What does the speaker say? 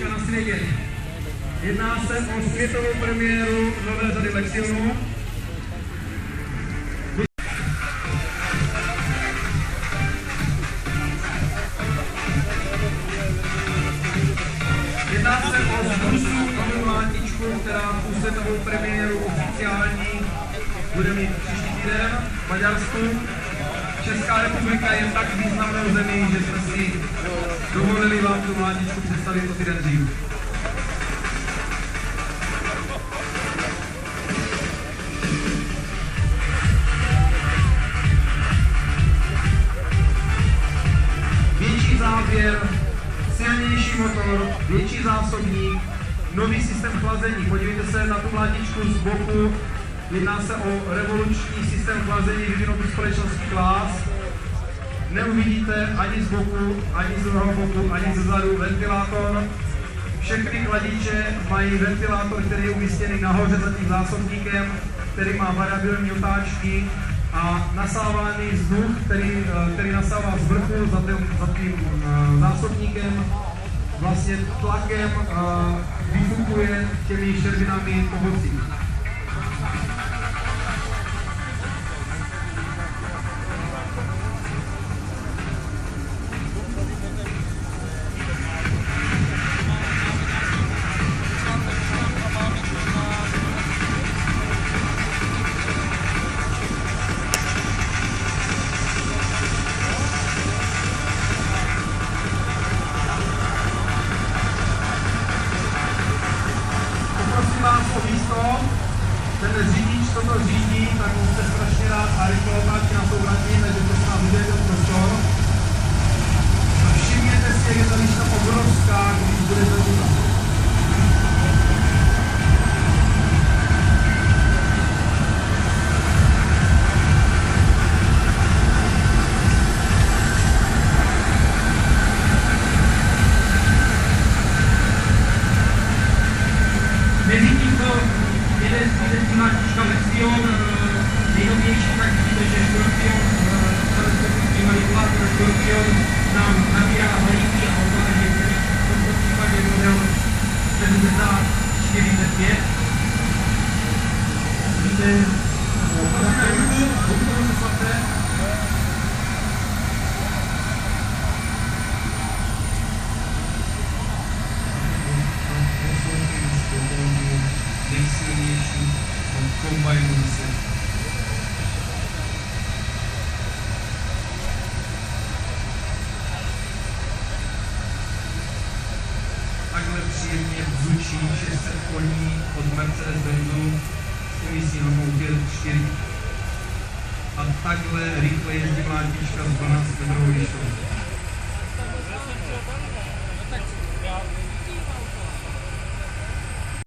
mlátička na světě. Jedná se o světovou premiéru nové řady Lexionu. Jedná se o zkusu novou mlátičku, která tu světovou premiéru oficiální bude mít příští týden v Maďarsku. Česká republika je tak významnou zemí, že jsme si dovolili vám tu mlátičku představit o týden dřív. Větší záběr, silnější motor, větší zásobník, nový systém chlazení. Podívejte se na tu mlátičku z boku. Jedná se o revoluční systém chlazení vyvinutý společností Claas. Neuvidíte ani z boku, ani z druhého boku, ani ze zadu ventilátor. Všechny chladiče mají ventilátor, který je umístěný nahoře za tím zásobníkem, který má variabilní otáčky a nasávaný vzduch, který nasává z vrchu za tím zásobníkem, vlastně tlakem vyfukuje těmi šervinami ovocí. Ten řidič, co to řídí, tak on se strašně rád a rychle otáčí na souvrátí, takže to se nám vyjde ten prostor. A všimněte si, jak je ta výška obrovská, když bude zažívat. Mlátička Lexion, nejnovější, tak vidíte, že Scorpion, Scorpion nám nabírá hladíky a odváží, který v tomto případě model 7045. Vidíte, nejsilnější kombajnu se. Takhle příjemně bzučí 600 koní od Mercedes-Benzu s emisí na moutě 4. A takhle rychle jezdí mlátička s 12 metrovou výškou.